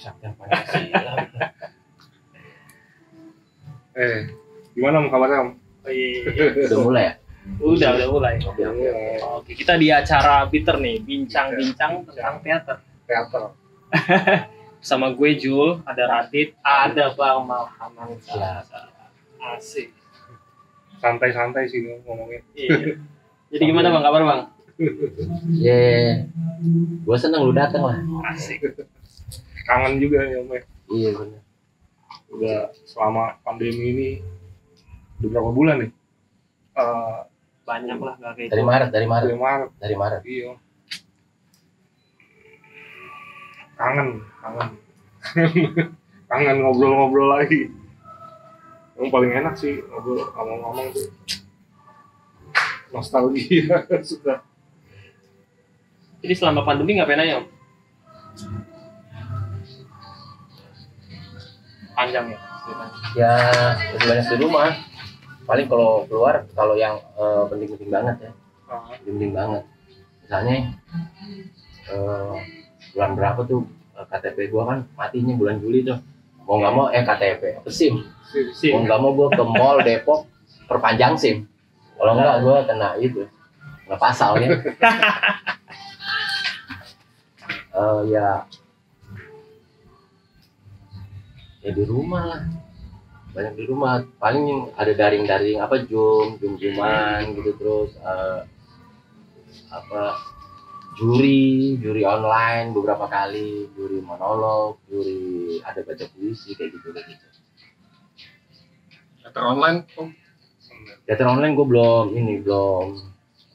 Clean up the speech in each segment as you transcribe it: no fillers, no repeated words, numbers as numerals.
Kesaktian Pancasila. Gimana Om kabarnya Om? Udah mulai ya? Udah mulai. Oke. Oke, kita di acara Bitter nih, bincang-bincang tentang teater. Teater. Sama gue Jul, ada Radit, ada Bang Malhaman. Ya. Asik. Santai-santai sih ngomongin. Iya. Jadi gimana Bang kabar Bang? Gue seneng lu dateng lah. Asik. Kangen juga ya Om ya. Iya benar. Udah selama pandemi ini udah berapa bulan nih? Banyak lah gak kayak Dari Dari Maret. Dari Maret. Iya. Kangen. Kangen ngobrol-ngobrol lagi. Yang paling enak sih ngobrol ngomong-ngomong tuh. Nostalgia sudah. Jadi selama pandemi ngapain aja Om? Panjang ya ceritanya. Ya lebih banyak di rumah. Paling kalau keluar, kalau yang penting-penting banget ya, penting banget. Misalnya bulan berapa tuh KTP gua kan matinya bulan Juli tuh. Mau nggak mau KTP, SIM. Mau nggak mau gua ke mall Depok perpanjang SIM. Kalau nggak gua kena itu, kena pasal ya. Ya di rumah lah. Banyak di rumah, paling ada daring apa Zoom-an gitu, terus juri online beberapa kali, juri monolog, juri ada baca puisi kayak gitu. Teater online Om. Teater online gue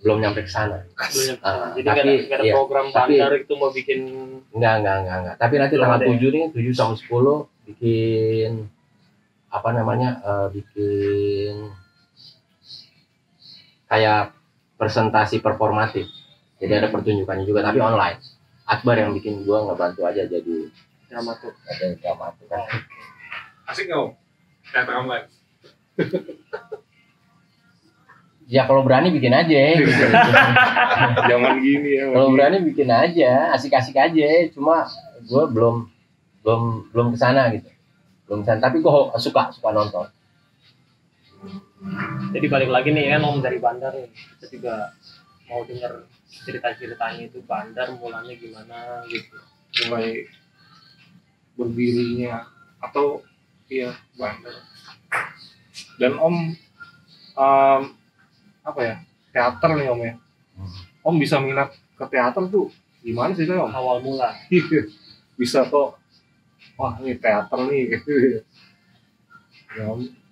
belum nyampe ke sana. Jadi nggak ada program bandar itu mau bikin? Enggak. Tapi nanti tanggal 7 nih, 7 sama 10 bikin bikin kayak presentasi performatif. Jadi ada pertunjukannya juga, tapi online. Akbar yang bikin, gua ngebantu aja jadi dramaturg. Ada dramaturg kan. Asik nggak Om? Teater online. Ya kalau berani bikin aja. Gitu. Jangan gini ya. Kalau berani bikin aja, asik-asik aja. Cuma gua belum kesana gitu. Belum kesana, tapi gua suka nonton. Jadi balik lagi nih kan Om dari bandar nih, kita juga mau denger cerita-ceritanya itu bandar mulanya gimana gitu. Mulai berdirinya atau bandar. Dan Om teater nih Om ya. Om bisa minat ke teater tuh gimana sih Om? Awal mula. Bisa kok. Wah ini teater nih gitu.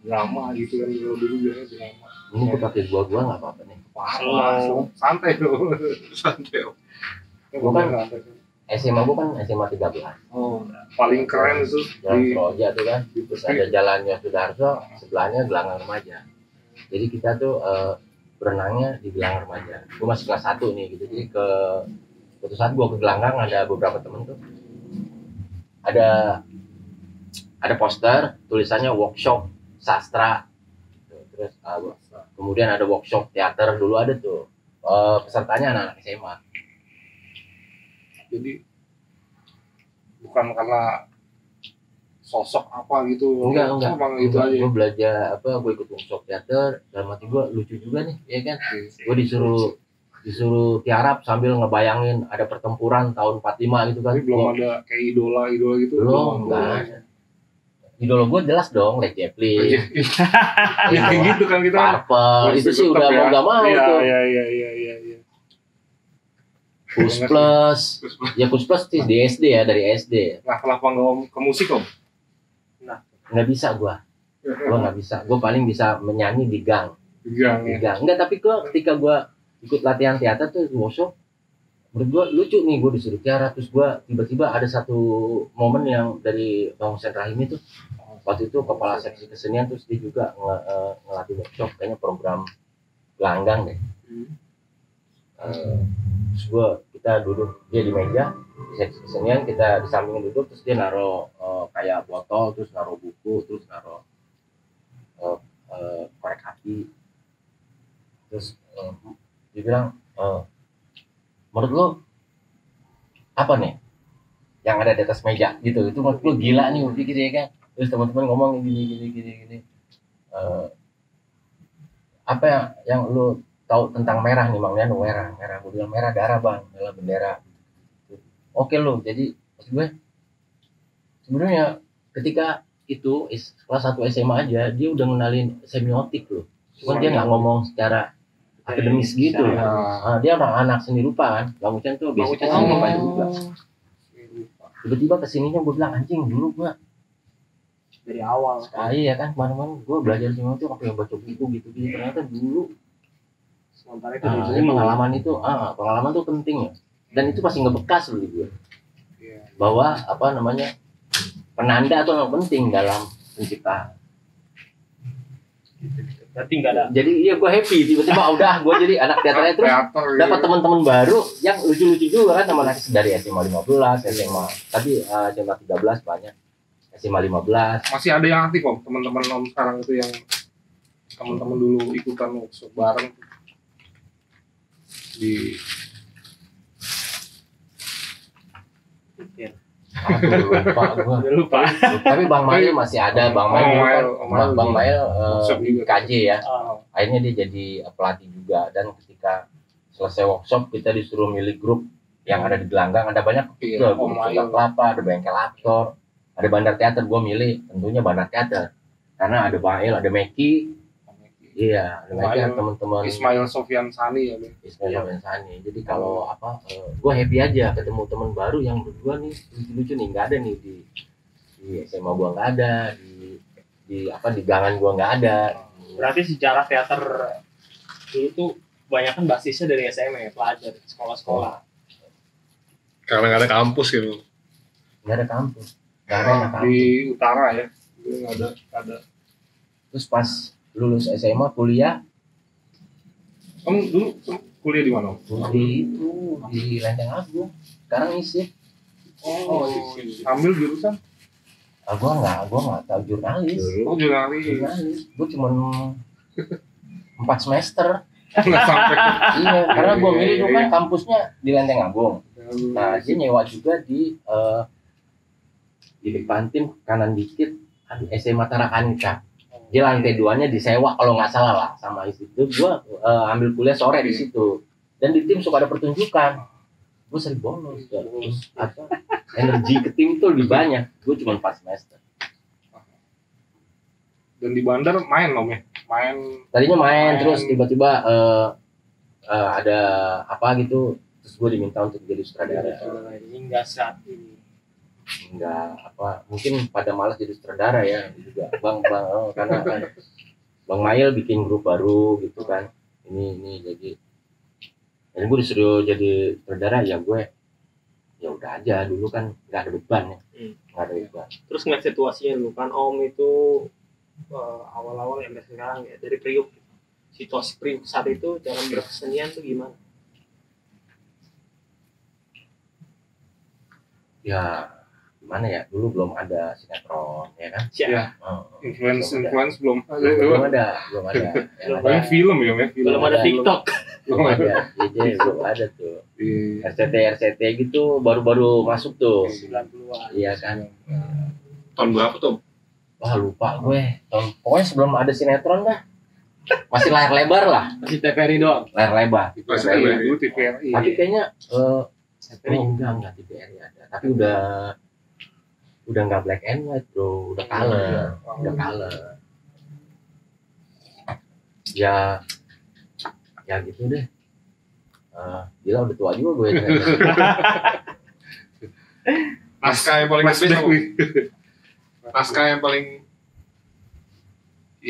Drama gitu kan dulu bilangnya drama. Ini gue pakai gua nggak apa-apa nih. Langsung santai tuh. Santai Om. Gua kan SMA gua kan SMA 13. Oh, paling keren itu Jalan Proja tuh kan. Terus ada jalannya Sudarso, sebelahnya Gelanggang Remaja. Jadi kita tuh berenangnya di Gelanggang Remaja. Gua masih kelas 1 nih gitu. Jadi suatu saat gua ke Gelanggang, ada beberapa temen tuh. Ada poster tulisannya workshop sastra. Terus kemudian ada workshop teater, dulu ada tuh. Pesertanya anak-anak SMA. Jadi bukan karena sosok apa gitu. Enggak. Emang itu aja. Gue belajar gue ikut workshop teater, dalam hati gue lucu juga nih, ya kan? Gue disuruh tiarap sambil ngebayangin ada pertempuran tahun 45 gitu kan. Tapi belum ada kayak idola gitu. Belum, enggak ada. Idola gue jelas dong, Led Zeppelin. Ya kayak gitu kan kita. Purple, itu sih udah mau nggak mau tuh. Iya. Kus Plus, ya Kus Plus sih di SD ya, dari SD. Nah kenapa nggak ke musik Om? Nggak bisa gue nggak bisa. Gue paling bisa menyanyi di gang. Ya. Enggak, tapi ketika gue ikut latihan teater tuh workshop, menurut gue lucu nih, gue disuruh tiara, terus gue tiba-tiba ada satu momen yang dari Bang Hussein Rahim itu, waktu itu kepala seksi kesenian, terus dia juga ngelatih workshop, kayaknya program gelanggang deh. Terus kita duduk, dia di meja di seksi kesenian, kita di sampingnya duduk, terus dia naruh kayak botol, terus naruh buku, terus naruh korek api, terus dia bilang, menurut lo apa nih yang ada di atas meja gitu. Itu menurut gue gila nih, gue pikir ya kan. Terus teman-teman ngomong gini. Apa yang lu tahu tentang merah nih, Bang Lian? Merah. Gue bilang merah darah, Bang, adalah bendera. Oke lo, jadi maksud gue sebenarnya ketika itu kelas 1 SMA aja dia udah ngenalin semiotik loh. Cuma dia nggak ngomong secara akademis gitu. Dia orang anak seni rupa kan. Bang Ucen tuh basicnya seni rupa juga. Tiba-tiba kesininya gue bilang anjing, dulu gue dari awal sekali ya kan kemana-mana gue belajar semiotik sampai baca buku gitu ternyata dulu. sementara itu Jadi pengalaman tuh penting ya. Dan itu pasti ngebekas loh di gue. Bahwa penanda atau yang penting dalam penciptaan. berarti nggak ada. Jadi iya gue happy tiba-tiba udah gue jadi anak teaternya terus dapat teman-teman baru yang lucu-lucu juga kan, teman dari SMA 15, SMA tapi SMA 13 banyak, SMA 15 masih ada yang aktif kok teman-teman Om sekarang itu yang teman-teman dulu ikutan workshop bareng di lupa. Tapi Bang Mail masih ada, Bang Mail KJ ya. Akhirnya dia jadi pelatih juga, dan ketika selesai workshop kita disuruh milih grup yang ada di gelanggang, ada banyak grup Sunda Kelapa, ada Bengkel Aktor, ada Bandar Teater. Gue milih tentunya Bandar Teater karena ada Bang Mail, ada Meki. Iya, ada teman-teman Ismail Sofyan Sani ya. Sofyan Sani. Jadi kalau gue happy aja ketemu teman baru yang berdua nih lucu-lucu nih, nggak ada nih di SMA gue, nggak ada di gangan gue, nggak ada. Berarti sejarah teater dulu tuh banyak kan basisnya dari SMA ya, pelajar sekolah-sekolah. Karena nggak ada kampus gitu. Nggak ada kampus. Nggak ada anak kampus. Di utara ya, nggak ada. Terus pas lulus SMA kuliah, kamu dulu kuliah di mana? Di Lenteng Agung. Sekarang isi. Ambil jurusan? Gue nggak tahu jurnalis. Jurnalis. Gue cuma 4 semester. Nggak sampai. Iya, karena gue milih dulu kan kampusnya di Lenteng Agung. Nah, dia nyewa juga di depan tim kanan dikit, SMA Tarakanita. Dia lantai 2-nya disewa kalau nggak salah lah sama itu. Gue ambil kuliah sore di situ. Dan di tim suka ada pertunjukan. Gue sering bolos. Terus energi ke tim tuh lebih banyak. Gue cuma 4 semester. Dan di bandar main Om ya? Tadinya main. Terus tiba-tiba ada apa gitu. Terus gue diminta untuk jadi sutradara. Hingga saat ini. Mungkin pada malas jadi sutradara ya juga karena kan Bang Mail bikin grup baru gitu kan, ini jadi gue disuruh jadi sutradara, ya gue ya udah aja, dulu kan nggak ada beban ya. Nggak ada beban. Terus ngeliat situasinya dulu kan Om itu awal-awal yang sekarang ya, dari Priuk, situasi Priuk saat itu dalam berkesenian tuh gimana? Ya gimana ya, dulu belum ada sinetron ya kan. Ya. Influence belum ada. Belum film ya, belum ada TikTok. Belum ada. Jadi belum ada tuh. RCT gitu baru masuk tuh. 90-an. Iya kan. Tahun berapa tuh? Wah lupa gue. Pokoknya sebelum ada sinetron dah. Masih layar lebar lah. Masih TVRI doang. Layar lebar. TVRI. Tapi kayaknya enggak TVRI ada. Tapi udah nggak black and white bro, udah color. Ya gitu deh. Gila udah tua juga gue. Naskah yang paling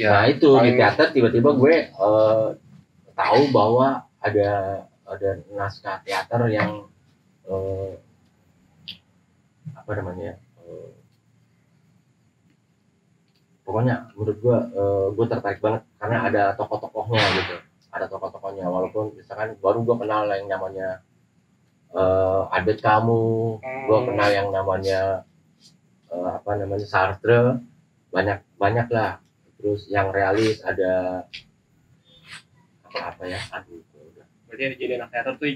Nah itu di teater tiba-tiba gue tahu bahwa ada naskah teater yang pokoknya menurut gue tertarik banget karena ada tokoh-tokohnya gitu, walaupun misalkan baru gue kenal yang namanya Albert Camus, gue kenal yang namanya Sartre, banyak lah. Terus yang realis ada berarti jadi anak teater tuh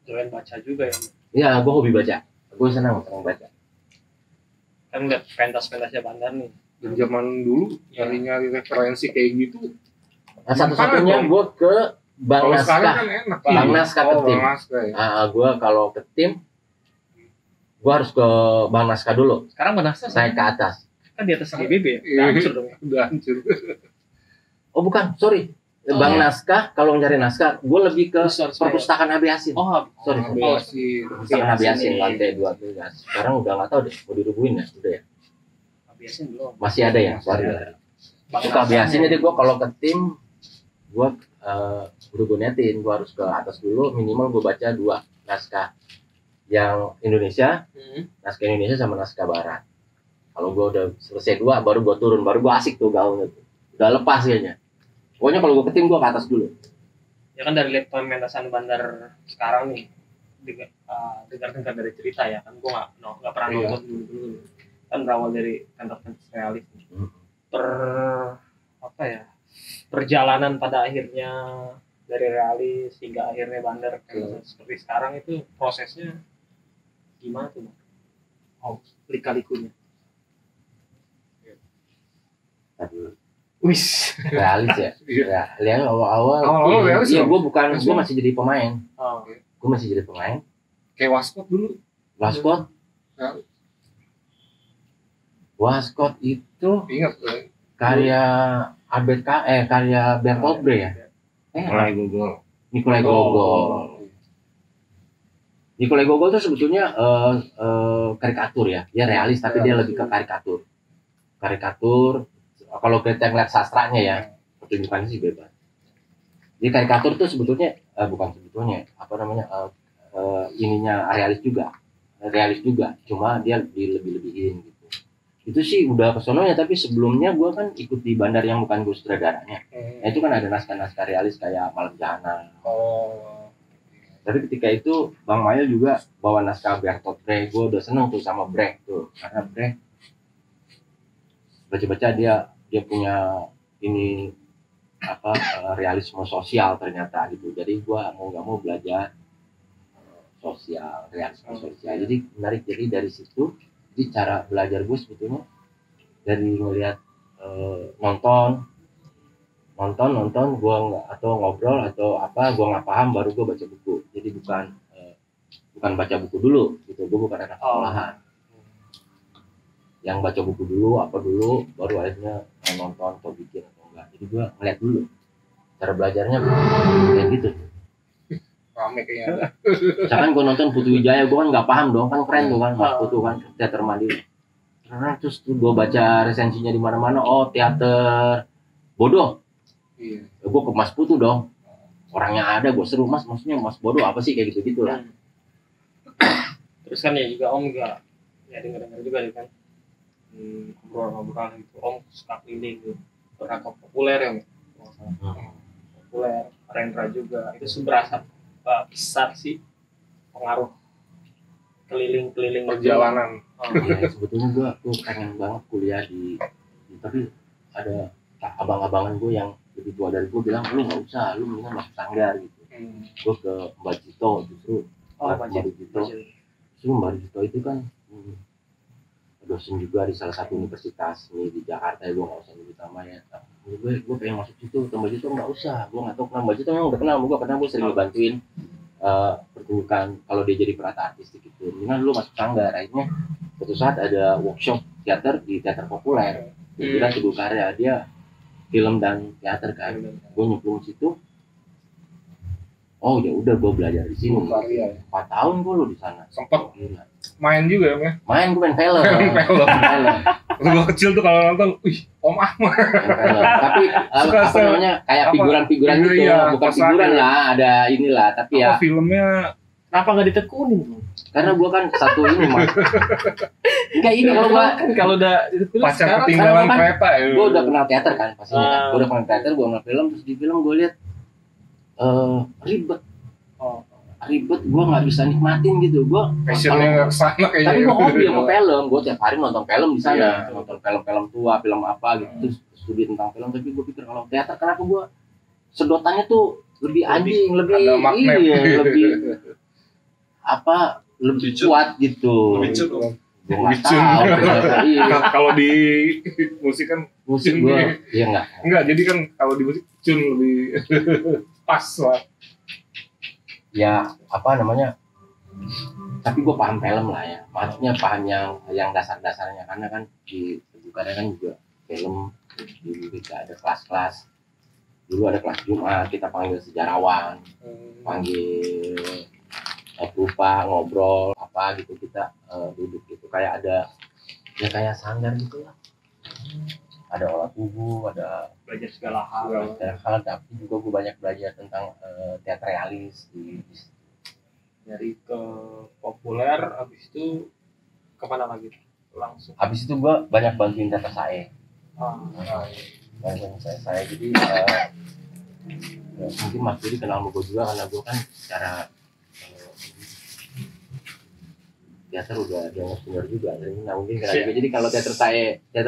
join baca juga ya? Iya, gue hobi baca. Gue senang baca. Kan lihat pentas-pentasnya Bandar nih. Dari zaman dulu nyari referensi kayak gitu. Nah, satu-satunya gue ke Bang Kalau sekarang Naskah. kan enak. Bang Naskah ke tim. Bang Naskah ya. Gue kalau ke tim, gue harus ke Bang Naskah dulu. Sekarang Banasa Naik ke atas. kan di atas GBB ya. Iya, Hancur dong ya. udah hancur. Oh bukan, sorry. Oh, Bang iya. Naskah, kalau nyari naskah, gue lebih ke Sorry. perpustakaan Abiasin. Oh, Sorry. Abiasin. Perpustakaan Abiasin lantai 2 tuh. Ya. Sekarang udah nggak tahu deh, mau dirubuhin ya, udah ya. Abiasin belum. Masih ada ya, Masih sorry. ada. Suka Abiasin jadi gue kalau ke tim, gue gue niatin, gue harus ke atas dulu, minimal gue baca 2 naskah. Yang Indonesia, naskah Indonesia sama naskah Barat. Kalau gue udah selesai 2, baru gue turun, baru gue asik tuh gaulnya tuh. Udah lepas kayaknya. Pokoknya kalau gue ke tim, gue ke atas dulu. Ya kan dari lihat pementasan Bandar sekarang nih, dengar-dengar dari cerita ya kan, gue nggak pernah Iya. nonton dulu. Kan berawal dari pentas-pentas realis. Perjalanan pada akhirnya dari realis hingga akhirnya Bandar seperti sekarang itu prosesnya gimana tuh, Bang? Oh, lika-likunya. Tapi Wis. realis ya. Iya. Ya, awal-awal. Awal-awal realis Iya, ya? gue masih jadi pemain. Oh. Gue masih jadi pemain. Kayak Waskot dulu. Waskot. Ya. Waskot itu Ingat karya karya Bertolt Brecht ya. Mulai Google. Nikolai Gogol. Nikolai Gogol itu sebetulnya karikatur ya. Dia realis tapi dia lebih ke karikatur. Karikatur. Kalau kita ngeliat sastranya ya, pertunjukannya sih bebas. Jadi karikatur tuh sebetulnya ininya realis juga, cuma dia lebih-lebihin gitu. Itu sih udah kesononya, tapi sebelumnya gue kan ikut di Bandar yang bukan gue sutradaranya. Nah itu kan ada naskah-naskah realis kayak Malam Jana. Oh. Tapi ketika itu Bang Mail juga bawa naskah Bertolt Brecht, gue udah seneng tuh sama Brecht tuh, karena Brecht baca-baca dia punya ini realisme sosial ternyata gitu. Jadi gua mau nggak mau belajar realisme sosial. Jadi menarik. Jadi dari situ, jadi cara belajar gue sebetulnya dari ngelihat nonton gua nggak, atau ngobrol atau apa, gua nggak paham baru gua baca buku. Jadi bukan baca buku dulu gitu. Gua bukan anak sekolahan. Yang baca buku dulu, baru akhirnya nonton atau bikin atau enggak. Jadi gue ngeliat dulu cara belajarnya kayak gitu. Rame kayaknya. Misalkan gue nonton Putu Wijaya, gue kan nggak paham dong, kan keren tuh kan, Mas Putu kan teater mandiri. Karena terus gue baca resensinya di mana-mana, oh teater bodoh. Iya. Gue ke Mas Putu dong, orangnya ada, gue seru, Mas, maksudnya Mas bodoh apa sih, kayak gitu lah. Terus kan ya juga Om juga ya dengar juga kan. Ngobrol gitu, Om suka keliling gitu, pernah ke populer ya, populer, Rendra juga, itu seberapa besar sih pengaruh keliling Perjalanan. Ya, sebetulnya gue tuh pengen banget kuliah tapi ada abang-abangan gue yang lebih tua dari gue bilang, lu nggak usah, lu mendingan masuk sanggar gitu. Gue ke Mbak Jito justru. Mbak Jito itu kan dosen juga di salah satu universitas nih di Jakarta. Gue nggak usah nyebut namanya. Gue pengen masuk situ. Mbak Jito nggak usah. Gue nggak tahu kenapa Mbak Jito memang udah kenal sama gue, karena gue sering ngebantuin pertunjukan kalau dia jadi perata artistik itu. Mendingan lu masuk sanggar. Akhirnya suatu saat ada workshop teater di teater populer. Dia Teguh Karya, dia film dan teater kan. Gue nyemplung situ. Oh ya udah, gue belajar di sini. Karya. 4 tahun gue lo di sana. Sempet Gila. main juga ya? Main, gue main film. Gue kecil tuh kalau nonton, Om Ahmad. Tapi apa namanya, kayak figuran-figuran gitu, iya, bukan figuran lah, ada inilah, tapi ya filmnya kenapa nggak ditekunin? karena gua kan satu ini Mas. Enggak ini kalau gua kan kalau udah ditekunin pacar sekarang ketinggalan kan kereta ya. gua udah kenal teater kan pastinya kan. Gua udah kenal teater, gua kenal film, terus di film gua lihat ribet, gua nggak bisa nikmatin gitu. Gua passionnya nggak kesana kayaknya. tapi gua hobi sama film, gua tiap hari nonton film di sana. Iya. Nonton film-film tua, film apa gitu, terus studi tentang film. Tapi gua pikir kalau teater, kenapa gua sedotannya tuh lebih anjing, lebih ada magnet. iya, lebih lebih Cucu. kuat gitu. Lebih cukup. Gue nggak Cucu. tahu ternyata. Iya. Kalau di musik kan Musik gue iya enggak, jadi kan kalau di musik cun lebih pas lah. ya apa namanya, tapi gue paham film lah ya, maksudnya paham yang dasar-dasarnya, karena kan di bukannya kan juga film dulu kita ada kelas-kelas, dulu ada kelas Jumat kita panggil sejarawan, panggil lupa ngobrol apa gitu, kita duduk gitu kayak ada ya kayak sanggar gitu lah, ada olah tubuh, ada Belajar segala hal. hal, tapi juga gue banyak belajar tentang teatralis Dari ke populer, habis itu kemana lagi? Langsung. habis itu gue banyak bantuin teater saya. Banyak saya jadi mungkin Mas Budi kenal sama gue juga karena gue kan secara teater udah dianggap senior juga, nah mungkin kenal juga. Jadi kalau teater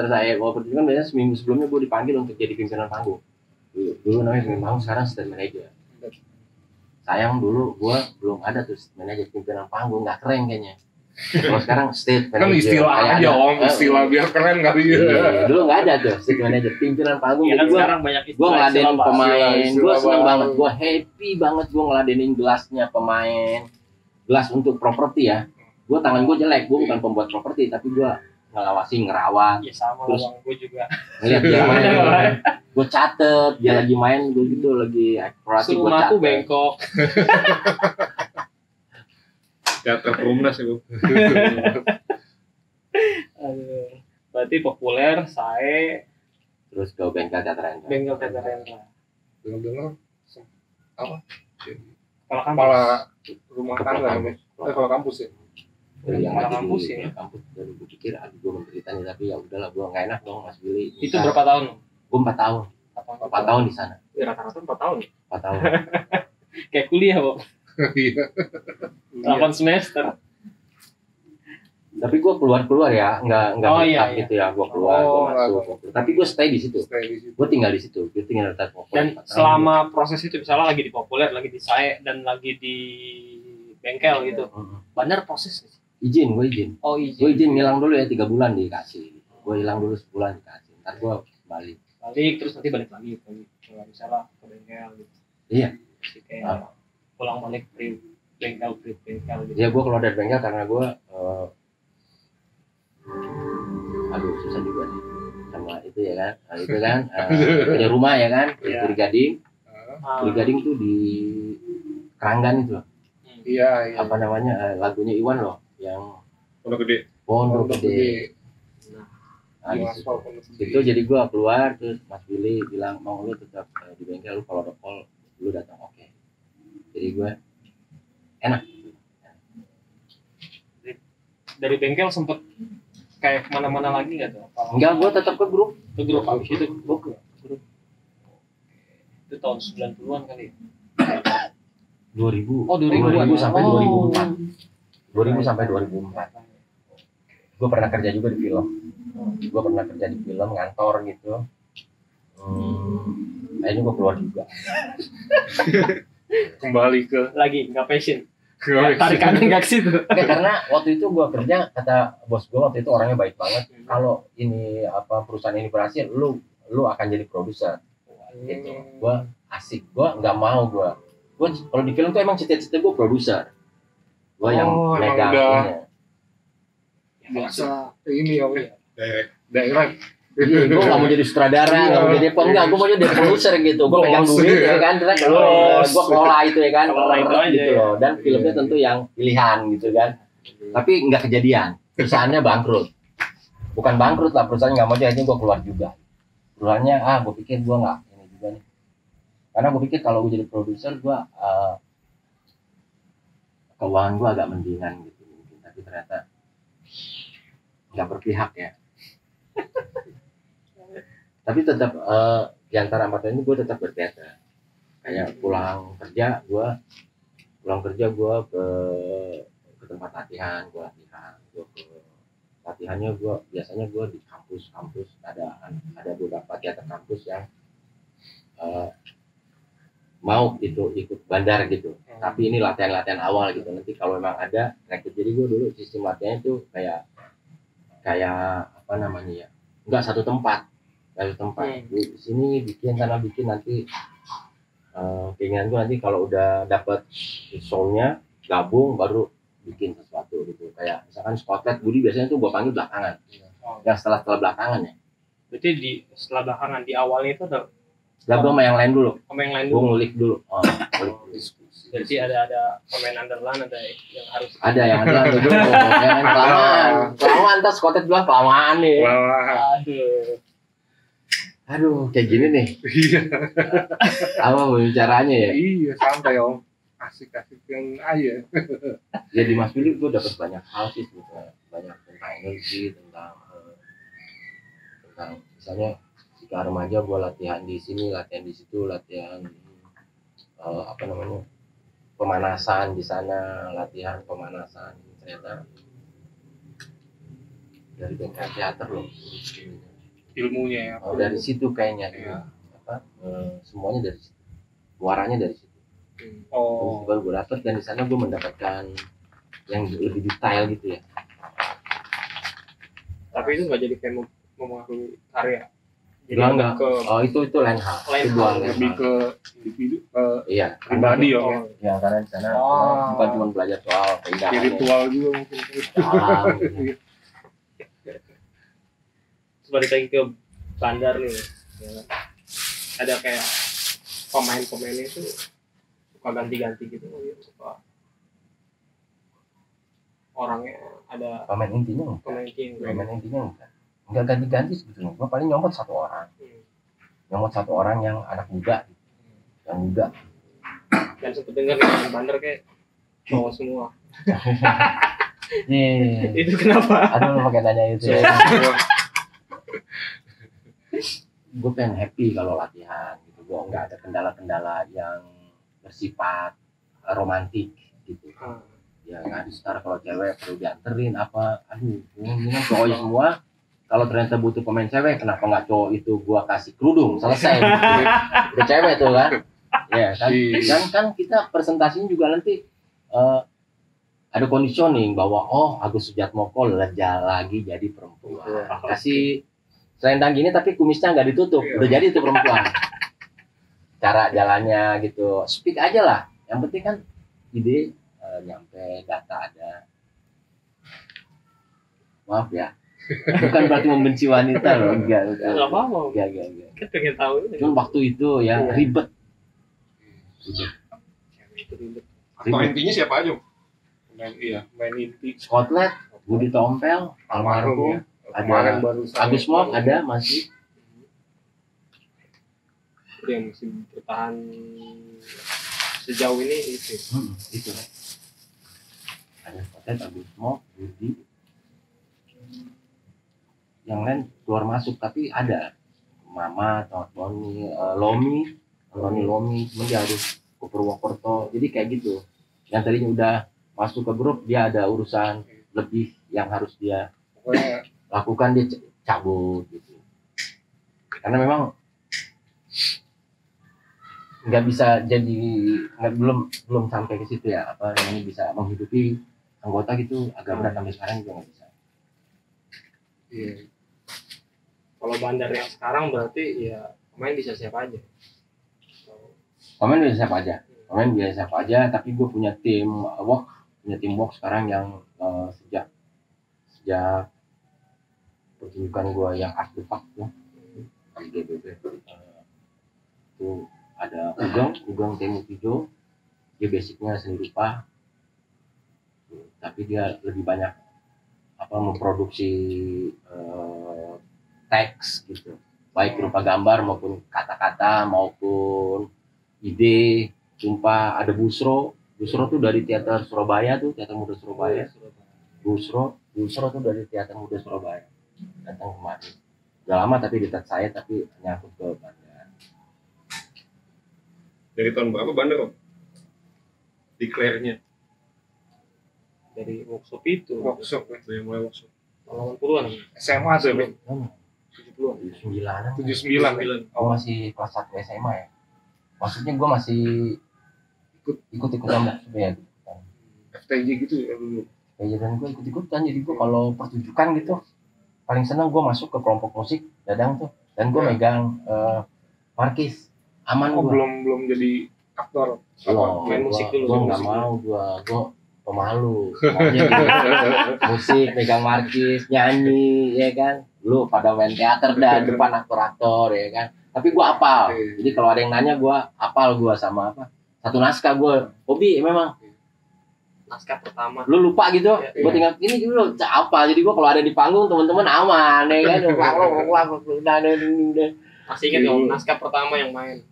saya mau pertunjukan biasanya seminggu sebelumnya gue dipanggil untuk jadi pimpinan panggung. Dulu namanya pimpinan panggung, sekarang stage manager. Sayang dulu gue belum ada tuh manajer pimpinan panggung, nggak keren kayaknya. Kalau sekarang stage Kan manager istilah kayak aja ada, om, istilah biar keren kali ya. iya, dulu nggak ada tuh stage manager pimpinan panggung. Ya Jadi kan gue sekarang banyak ngeladenin pemain, istilah gue seneng baru. banget, gue happy banget gue ngeladenin gelasnya pemain, gelas untuk properti ya. Gue tangan gue jelek, gue bukan pembuat properti, tapi gue ngelawasin, ngerawat, Ya sama Terus- lah bang, gue juga. ngeliat dia main, gue catet dia lagi main, gue gitu lagi eksplorasi, gue Rumahku catet. bengkok. Teater Perumnas ya, Bu. Aduh. Berarti populer, saya Terus ke bengkel teater Rendra. bengkel teater Rendra. Dengar-dengar Kalau kampus, kepala rumah Kepala tangga kampus. ya. Kepala kampus ya. Dari yang Kepala lagi kampus di ya. kampus, dari gue pikir aduh gue menderita nih, tapi ya udahlah, gue nggak enak dong Mas Billy. itu berapa tahun? Gue 4 tahun, 4 tahun di sana, Ya, rata-rata 4 tahun. 4 tahun. Kayak kuliah, Bang. Iya. 8 semester. Tapi gue keluar ya, nggak Oh, tetap iya, iya. gitu ya, gue keluar, Oh, gue masuk. Tapi gue stay di situ, Stay di situ. gue tinggal di situ, gue tinggal di Populer. Dan 4 tahun. selama proses itu misalnya lagi di populer, lagi di saya dan lagi di bengkel gitu. Benar proses nggak sih? Izin, gue izin. Oh, Gue izin ngilang dulu ya 3 bulan dikasih. Gue hilang dulu sebulan dikasih. Ntar gue balik. Balik terus nanti balik lagi ke misalnya ke bengkel gitu. Iya. Jadi kayak pulang balik bengkel gitu. Ya gue keluar dari bengkel karena gue aduh susah juga sih sama itu ya kan. Nah, itu kan punya rumah ya kan. Iya. Di Gading. Ah, Di Gading tuh di Keranggan itu loh. Iya, iya. Apa namanya lagunya Iwan loh yang Pondok Gede. Pondok Pondok Gede. Nah, Di di aspal Pondok Gede. situ jadi gue keluar, terus Mas Billy bilang mau lu tetap di bengkel, lu kalau ada call lu datang, oke. Jadi gue enak. dari bengkel sempet kayak kemana-mana lagi nggak tuh? Enggak, gue tetap ke grup. Ke grup habis itu grup. Itu tahun 90-an kali. 2000. Oh, 2000-an. 2000 sampai Oh. 2004. 2000 sampai 2004. Gue pernah kerja juga di film. Gue pernah kerja di film ngantor gitu. Kayaknya gue keluar juga. Kembali ke Lagi nggak passion. Tarikannya nggak ke situ. Oke, karena waktu itu gue kerja, kata bos gue waktu itu orangnya baik banget. Kalau ini apa perusahaan ini berhasil, lu akan jadi produser. Gitu. Gue asik, gue nggak mau gue kalau di film tuh emang cita-cita gue produser. Gue yang Oh, emang megang udah. ini. biasa ini ya, Iya. Direct. daerah. Gue gak mau jadi sutradara, gak mau jadi apa, enggak, gue mau jadi produser gitu. Gue pegang Bos. duit ya kan, terus gue kelola itu ya kan, Kelola itu aja gitu ya. loh. Dan filmnya tentu yang pilihan gitu kan. Tapi nggak kejadian, perusahaannya bangkrut. Bukan bangkrut lah, perusahaannya nggak mau, jadi gue keluar juga. Perusahaannya, gue pikir gue nggak ini juga nih. Karena gue pikir kalau gue jadi produser, gue keuangan gue agak mendingan gitu. Tapi ternyata nggak berpihak ya. Tapi tetap di antara 4 tahun ini gue tetap berteater. Kayak pulang kerja gue ke tempat latihan, gue ke latihannya gue biasanya gue di kampus ada beberapa teater kampus yang mau itu ikut bandar gitu. Tapi ini latihan awal gitu. Nanti kalau memang ada rekrut, jadi gue dulu sistem latihannya tuh kayak apa namanya ya? Enggak satu tempat. Di sini bikin, sana bikin, nanti keinginan gue nanti kalau udah dapet soulnya gabung baru bikin sesuatu gitu. Kayak misalkan spotlight Budi biasanya tuh gue panggil belakangan. Yang setelah belakangan ya. Berarti setelah belakangan, di awalnya itu ada Lah gue sama yang lain dulu. sama yang lain Gue dulu. ngulik dulu. Ngulik. Jadi ada pemain underline, ada yang harus Ada yang dulu. Yang kelamaan. Tas kotet bilang kelamaan nih. Wah. Aduh, kayak gini nih. Iya. Apa bicaranya ya? Iya, santai Om. Asik-asik yang aja. Ya di Mas Philip gue dapat banyak hal sih sebetulnya. Banyak tentang energi, tentang misalnya jika remaja gue latihan di sini, latihan di situ, latihan apa namanya, pemanasan di sana, latihan pemanasan ternyata dari bengkel teater loh Ilmunya ya. dari situ kayaknya Iya. semuanya dari situ, muaranya dari situ. Oh. Terus baru gue dapet, dan di sana gue mendapatkan yang lebih detail gitu ya. tapi itu nggak jadi kayak mempengaruhi karya. Jadi Enggak. ke Itu lain hal. Lain Itu dua hal, lain Lebih hal. ke individu, ke Iya, pribadi ya. oh, ya karena di sana Oh. bukan cuma belajar soal keindahan Spiritual juga mungkin. alam gitu. terus balik lagi ke Bandar nih, ya. Ada kayak pemainnya itu suka ganti-ganti gitu, suka orangnya ada Pemain intinya pemain tim. enggak ganti-ganti sebetulnya. Gua paling nyomot satu orang yang anak muda, yang muda. Dan sempet denger nih Bandar kayak cowok semua. Itu kenapa? Aduh, pakai nanya itu ya. Gue pengen happy kalau latihan gitu. Gue nggak ada kendala-kendala yang bersifat romantik gitu. Ya kan, sekarang kalau cewek perlu dianterin apa, aduh, ini kan cowok semua. Kalau ternyata butuh pemain cewek, kenapa nggak cowok itu gua kasih kerudung, selesai. Udah cewek tuh kan, ya kan. Dan kan kita presentasinya juga nanti ada conditioning bahwa Agus Sujatmoko lagi jadi perempuan. Kasih selendang gini tapi kumisnya nggak ditutup, udah jadi itu perempuan. Cara jalannya gitu, speak aja lah. Yang penting kan ide nyampe, data ada. Maaf ya, bukan berarti membenci wanita loh, enggak apa-apa. Enggak. Kita pengen tahu. Cuma waktu itu ya ribet. Atau intinya siapa aja? Main inti. Scotland, Budi Tompel, almarhum, Kemarin ada baru Agus Mok, ada masih. Itu yang masih bertahan sejauh ini itu. Itu. Ada Scotland, Agus Mok, Budi. Yang lain keluar masuk, tapi ada Mama atau Tony, Lomi, cuman dia harus ke Purwokerto, jadi kayak gitu. Yang tadinya udah masuk ke grup, dia ada urusan lebih yang harus dia lakukan, dia cabut gitu. Karena memang nggak bisa jadi, belum sampai ke situ ya, apa namanya, bisa menghidupi anggota gitu, agak berat sampai sekarang juga nggak bisa. Iya. Kalau Bandar yang sekarang berarti ya pemain bisa siapa aja. Pemain bisa siapa aja, tapi gue punya tim work sekarang yang sejak pertunjukan gue yang Art the Park tuh di GBB itu ada Ugeng Temutijo, dia basicnya seni rupa, tapi dia lebih banyak memproduksi teks gitu, baik berupa gambar maupun kata-kata maupun ide. Jumpa ada Busro tuh dari Teater Surabaya tuh, Teater Muda Surabaya. Busro tuh dari Teater Muda Surabaya, datang kemarin. Udah lama tapi di tet saya, tapi nyangkut ke Bandar. Dari tahun berapa Bandar, Om? Declare-nya Dari workshop itu. Workshop ya. dari mulai workshop. 80-an. SMA tuh ya. 70-an. 79-an. 79 ya. Gue masih kelas 1 SMA ya. Maksudnya gue masih ikut-ikutan ya. FTJ gitu ya dulu. Ya dan gue ikut-ikutan, jadi gue kalau pertunjukan gitu paling seneng gue masuk ke kelompok musik Dadang tuh, dan gue megang markis aman. Oh, gue belum jadi aktor main musik dulu. gue nggak mau, gue pemalu mau jadi musik, megang markis, nyanyi ya kan. Lu pada main teater dah depan aktor-aktor ya kan, tapi gue hafal. Jadi kalau ada yang nanya gue hafal, gue sama apa satu naskah. Gue hobi memang Naskah pertama. lu lupa gitu, gue tinggal ini dulu apa. Jadi gue kalau ada di panggung teman-teman aman ya kan. Masih ingat dong naskah pertama yang main.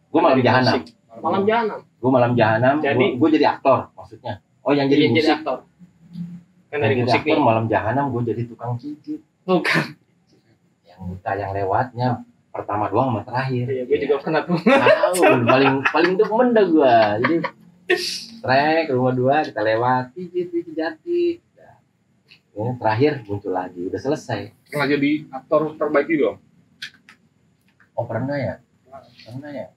Gue Malam Jahanam. Malam Jahanam. Gue Malam Jahanam. Gue jadi aktor maksudnya. Oh yang jadi musik. Jadi aktor. Kan dari musik aktor nih. Malam Jahanam gue jadi tukang cicit. Bukan. Yang tayang lewatnya pertama doang sama terakhir. Iya, gue juga pernah tuh. Tahu paling demen dah gue. Jadi trek rumah 2 kita lewat cicit jati. Nah, terakhir muncul lagi, udah selesai. Pernah jadi aktor terbaik juga? Oh pernah ya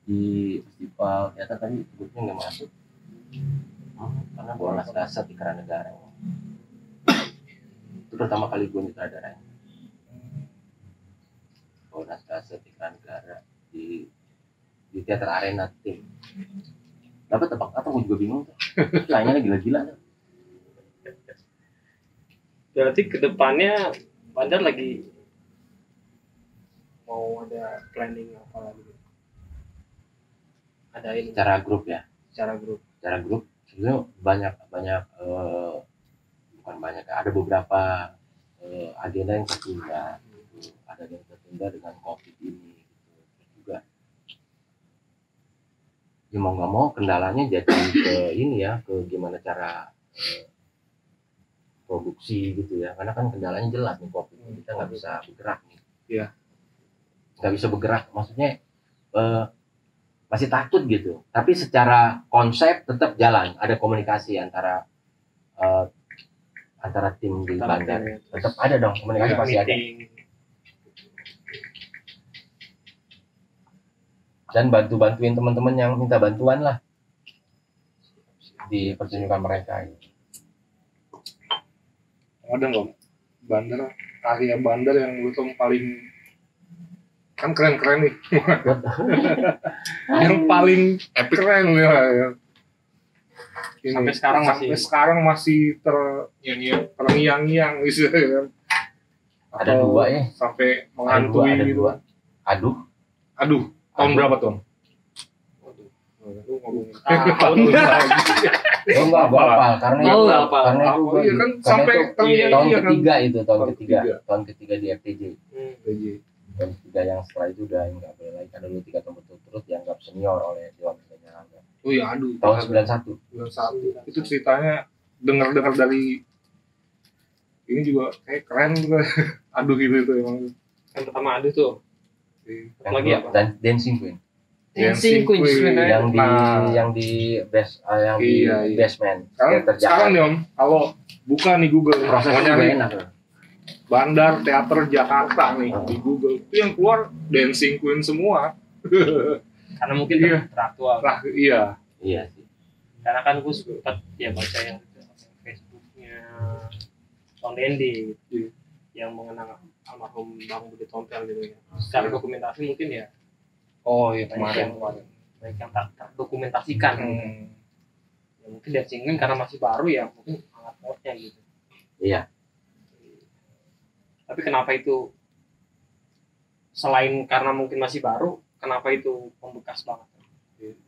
di festival teater, tapi sebutnya nggak masuk karena gue naskah di Keranegara. Itu pertama kali gue nyutradarain. Gue naskah di Keranegara di teater Arena Tim. Dapat tebak apa? Gue juga bingung tuh. Sayangnya gila-gila tuh. Berarti kedepannya Bandar lagi mau ada planning apa lagi? Ada ini Secara grup ya. secara grup. Secara grup sebenarnya banyak bukan banyak, ada beberapa agenda yang tertunda. Gitu. Ada yang tertunda dengan COVID ini. Gitu. Terus juga ya mau nggak mau kendalanya jadi ke ini ya, ke gimana cara produksi gitu ya, karena kan kendalanya jelas nih COVID, kita nggak bisa bergerak nih. Iya. Nggak bisa bergerak, maksudnya masih takut gitu. Tapi secara konsep tetap jalan, ada komunikasi antara tim di Bandar, tetap ada dong komunikasi, pasti ada. Dan bantuin teman-teman yang minta bantuan lah di pertunjukan mereka. Ada nggak karya Bandar yang lu tuh paling kan keren-keren nih? Yang paling keren ya. Ini, sampai sekarang masih terngiang-ngiang gitu kan. Ada 2 ya. Sampai menghantui gitu. Aduh. Tahun berapa tuh? Lu ngomongin tahun lagi. Oh enggak hafal karena itu kan sampai tahun ketiga di FTJ. Tahun ketiga yang setelah itu udah enggak boleh lagi, kan dulu 3 tahun berturut-turut dianggap senior oleh Dewan Pengarang. Oh iya, aduh. Tahun 91. Itu ceritanya dengar dari ini juga kayak keren juga. Aduh gitu itu emang. Yang pertama aduh tuh. Lagi apa? Dan Dancing Queen. Dancing Queen yang di basement. Sekarang nih Om, kalau buka nih Google, prosesnya juga enak. Bandar Teater Jakarta nih di Google, itu yang keluar Dancing Queen semua. Karena mungkin teraktual. Iya sih. Karena kan gue sempat ya baca yang Facebooknya Bang Dendi gitu, yang mengenang almarhum Bang Budi Tompel gitu ya. Secara dokumentasi mungkin ya. Oh iya, kemarin Baik yang terdokumentasikan. Ya, mungkin Dancing Queen karena masih baru ya, mungkin sangat hotnya gitu. Iya. Tapi kenapa itu, selain karena mungkin masih baru, kenapa itu membekas banget?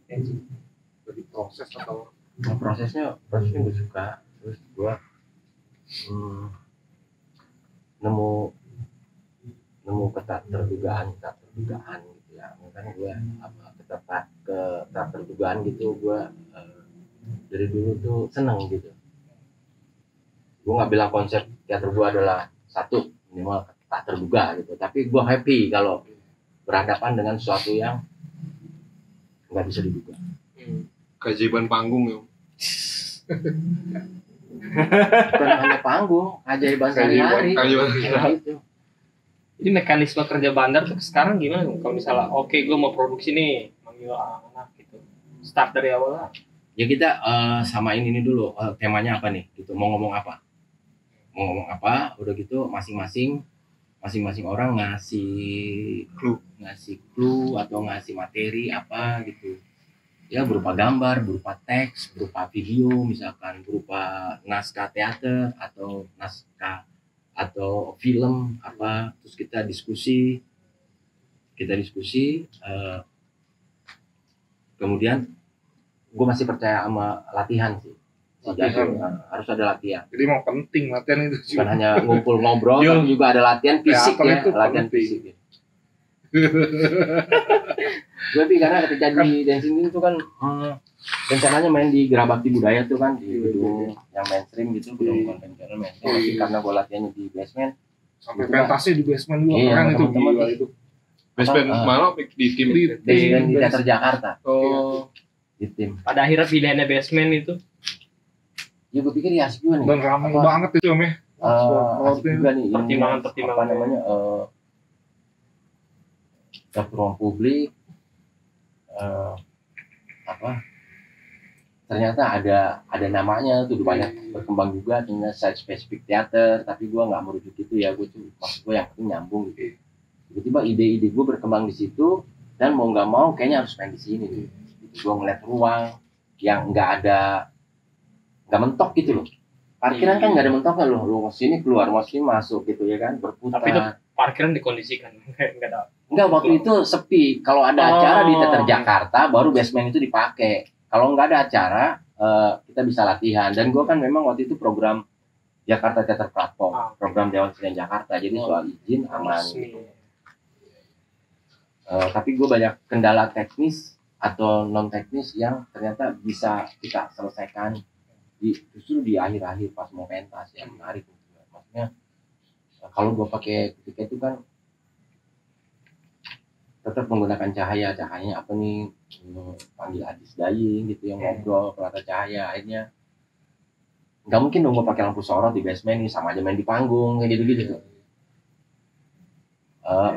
Jadi proses atau prosesnya gue suka. Terus gue nemu keterdugaan gitu ya. Makanya gue keterdugaan gitu, gue dari dulu tuh seneng gitu. Gue nggak bilang konsep teater gue adalah satu minimal tak terduga gitu, tapi gue happy kalau berhadapan dengan sesuatu yang nggak bisa diduga. Keajaiban panggung ya. Bukan hanya panggung, keajaiban sehari-hari. Gitu. Jadi mekanisme kerja Bandar tuh sekarang gimana? Kalau misalnya gue mau produksi nih, manggil anak-anak gitu, start dari awal lah. Ya kita samain ini dulu, temanya apa nih gitu, mau ngomong apa, udah gitu masing-masing orang ngasih clue atau ngasih materi apa gitu ya, berupa gambar, berupa teks, berupa video, misalkan berupa naskah teater atau naskah atau film apa, terus kita diskusi kemudian gue masih percaya sama latihan sih. Harus ada latihan. Jadi mau penting latihan itu. Bukan hanya ngumpul ngobrol, tapi juga ada latihan fisik ya, latihan fisik. Ya. Tapi karena ketika di dancing itu kan rencananya main di Gerabakti Budaya tuh kan, di gedung yang mainstream gitu, gedung konvensional mainstream. Tapi karena gue latihannya di basement, sampai pentasnya di basement juga keren itu, gila itu. Basement mana di tim di Teater Jakarta. Oh, di tim. Pada akhirnya pilihannya basement itu. Ya gue pikir ya asik juga nih. Dan ramai banget itu ya. Asik juga nih. Pertimbangan apa namanya? Dapur ruang publik. Ternyata ada namanya tuh, banyak berkembang juga, ternyata site spesifik teater, tapi gue nggak merujuk itu ya, maksud gue yang penting nyambung gitu. Tiba-tiba ide-ide gue berkembang di situ, dan mau nggak mau kayaknya harus main di sini nih. Gue ngeliat ruang yang nggak mentok gitu loh. Parkiran kan nggak ada mentoknya loh, lu sini keluar, mau sini masuk gitu ya kan, berputar. Tapi itu parkiran dikondisikan, Enggak, waktu itu sepi. Kalau ada acara di Teater Jakarta, baru basement itu dipakai. Kalau nggak ada acara, kita bisa latihan. Dan gue kan memang waktu itu program Jakarta Theater Platform, program Dewan Seni Jakarta. Jadi soal izin aman. Gitu. Tapi gue banyak kendala teknis atau non teknis yang ternyata bisa kita selesaikan justru di akhir-akhir pas mau pentas, yang menarik. Maksudnya kalau gue pakai ketika itu kan tetap menggunakan cahayanya apa nih, panggil Adis Daying gitu yang ngobrol pelata cahaya, akhirnya nggak mungkin dong gue pakai lampu sorot di basement nih, sama aja main di panggung kayak gitu.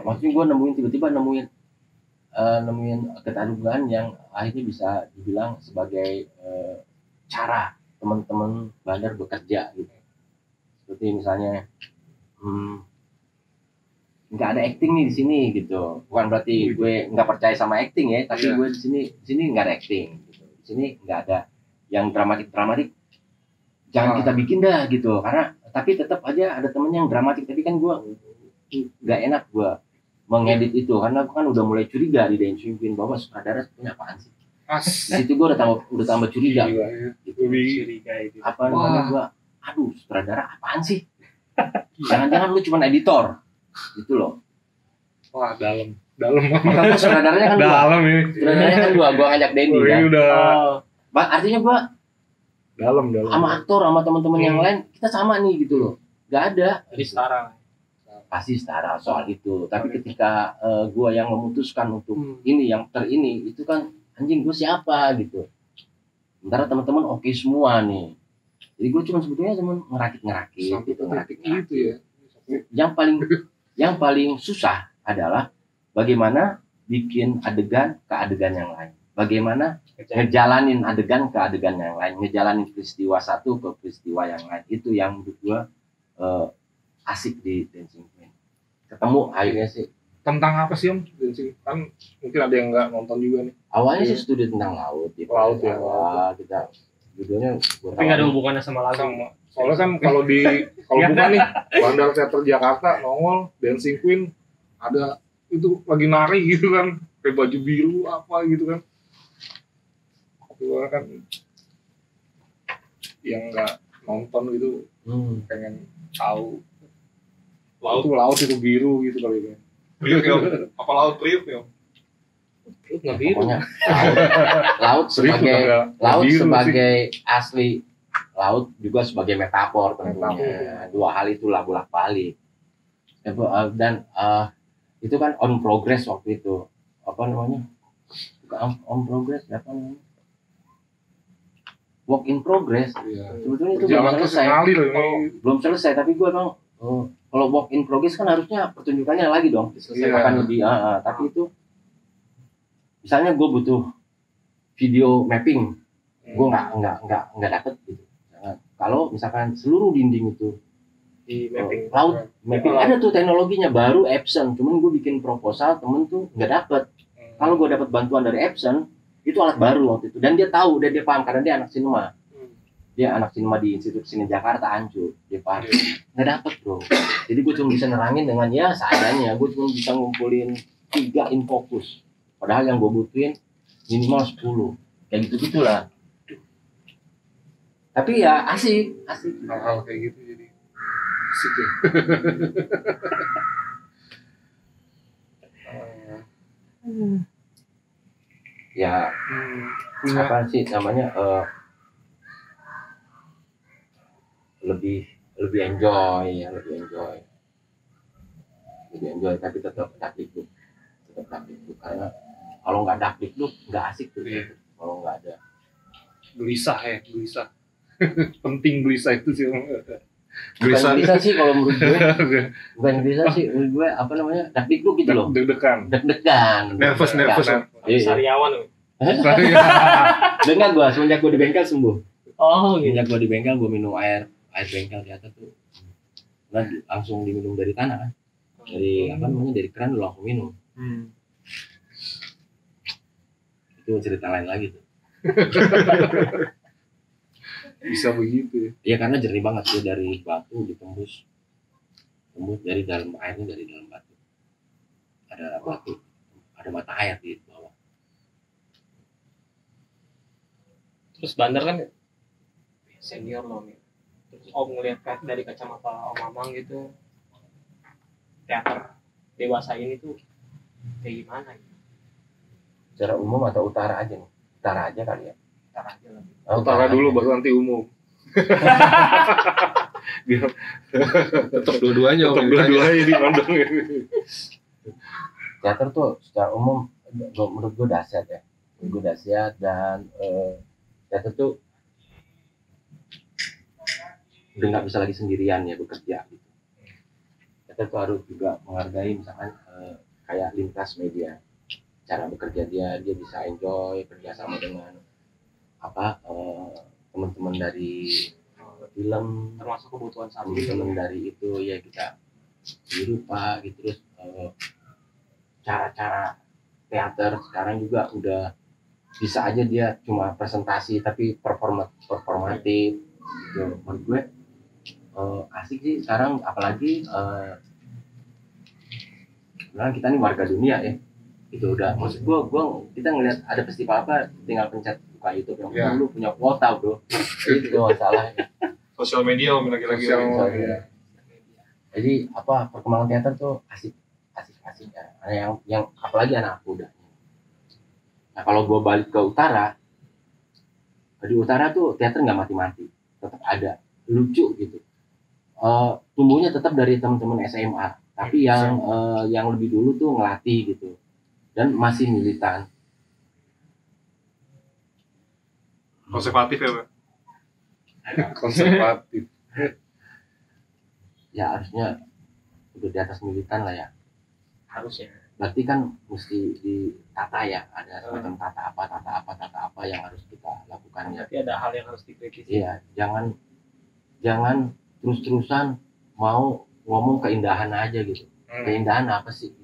Maksudnya gue tiba-tiba nemuin keterdugaan yang akhirnya bisa dibilang sebagai cara teman-teman bandar bekerja gitu. Seperti misalnya nggak ada acting nih di sini gitu. Bukan berarti gue nggak percaya sama acting ya, tapi gue di sini nggak ada acting gitu. Di sini nggak ada yang dramatik. Jangan kita bikin dah gitu. Karena tapi tetap aja ada temen yang dramatik, tapi kan gue nggak enak gue mengedit itu, karena gue kan udah mulai curiga di Dancing Queen bahwa sutradara punya apaan sih. Di situ gue udah tambah curiga. Gitu. Apa namanya gue, aduh sutradara apaan sih? Jangan-jangan lu cuma editor, gitu loh. Wah dalam. Maka sutradaranya kan dalam ini. Sutradaranya kan gue ngajak Denny kan. Artinya gue dalam. Sama aktor, sama teman-teman yang lain kita sama nih gitu loh. Gak ada. Jadi setara. Pasti setara soal itu. Tapi ketika gue yang memutuskan untuk ini yang terini itu kan, anjing gue siapa gitu. Sementara teman-teman oke semua nih. Jadi gue sebetulnya cuma ngerakit gitu, ngerakit ya. Yang paling susah adalah bagaimana bikin adegan ke adegan yang lain. Bagaimana ngejalanin adegan ke adegan yang lain, ngejalanin peristiwa satu ke peristiwa yang lain. Itu yang menurut gue asik di Dancing Queen. Ketemu akhirnya sih. Tentang apa sih Om? Kan mungkin ada yang nggak nonton juga nih. Awalnya sih studi tentang laut gitu. Laut ya. Kita judulnya. Tapi nggak ada hubungannya sama lagu. Soalnya kan kalau bukan nih Bandar Teater Jakarta nongol Dancing Queen ada itu lagi nari gitu kan, kayak baju biru apa gitu kan. Itu kan yang nggak nonton gitu pengen tahu. Laut itu biru gitu kali ya. Priuk ya, apa laut priuk ya? Nggak biru. Pokoknya laut sebagai asli, laut juga sebagai metafor tentunya. Dua hal itulah bolak-balik. Dan itu kan on progress waktu itu. Apa namanya? Bukan on progress, apa namanya? Work in progress. Sebetulnya itu belum selesai, tapi gue emang kalau work in progress kan harusnya pertunjukannya lagi dong, akan lebih. Tapi itu misalnya gue butuh video mapping gue nggak dapet gitu. Kalau misalkan seluruh dinding itu Di mapping. laut mapping, ada tuh teknologinya baru Epson, cuman gue bikin proposal, temen tuh nggak dapet. Kalau gue dapet bantuan dari Epson, itu alat baru waktu itu, dan dia tahu, dan dia paham karena dia anak sinema. Dia anak sinema di Institut Seni Jakarta, Ancur, dia paham. Nggak dapet bro. Jadi gue cuma bisa nerangin dengan ya seadanya, gue cuma bisa ngumpulin 3 infocus, padahal yang gue butuhin minimal 10, kayak gitu gitulah. Tapi ya asik hal-hal kayak gitu jadi asik ya. Ya Punya apa sih namanya, lebih enjoy ya, lebih enjoy tapi tetap dakdikduk karena kalau nggak dakdikduk nggak asik tuh. Iya. Kalau nggak ada gelisah penting gelisah itu sih. bukan bisa sih kalau menurut gue, bukan bisa sih menurut gue, apa namanya, dakdikduk gitu loh, Deg-degan. Nervous. Iya. Sariawan loh. Dengar gue semenjak gue di bengkel sembuh. Oh gitu. Semenjak gue di bengkel gue minum air bengkel di atas tuh, nah, langsung diminum dari tanah kan, dari apa namanya, dari keran lu langsung minum. Itu cerita lain lagi tuh. Bisa begitu ya. Iya karena jernih banget tuh, dari batu ditembus dari dalam airnya, dari dalam batu. Ada batu, ada mata air di bawah. Terus Bandar kan senior loh nih. Terus Om ngeliat dari kacamata Om Mamang gitu, teater dewasa ini tuh kayak gimana gitu? Secara umum atau utara aja nih? Utara aja kali ya. Utara aja lah. Utara dulu baru nanti umum. Biar Tetap dua-duanya. tetap dua-duanya dipandang. Teater tuh secara umum menurut gue dahsyat ya. Menurut gue dahsyat, dan teater tuh udah nggak bisa lagi sendirian ya bekerja gitu. Teater tuh harus juga menghargai misalkan kayak lintas media. Cara bekerja dia bisa enjoy kerja sama dengan apa, teman-teman dari film, Termasuk kebutuhan saat ini. teman-teman dari itu ya, kita lupa gitu. Terus cara-cara teater sekarang juga udah bisa aja dia cuma presentasi tapi performatif gitu. Menurut gue asik sih sekarang, apalagi kita nih warga dunia ya. Itu udah, maksud gue kita ngelihat ada festival apa tinggal pencet buka YouTube yang Ya. lu punya kuota bro. Itu masalahnya. Sosial media om lagi-lagi. Jadi apa, perkembangan teater tuh asik ya. Yang apalagi anak muda. Nah kalau gue balik ke utara, di utara tuh teater nggak mati-mati, tetap ada, lucu gitu. Tumbuhnya tetap dari teman-teman SMA, tapi yang lebih dulu tuh ngelatih gitu. Dan masih militan. Konservatif ya Pak? Konservatif. Ya harusnya udah di atas militan lah ya. Harusnya. Berarti kan mesti ditata ya, ada semacam tata apa yang harus kita lakukan ya. Berarti ada hal yang harus dikritisi. Iya, jangan terus-terusan mau ngomong keindahan aja gitu. Keindahan apa sih?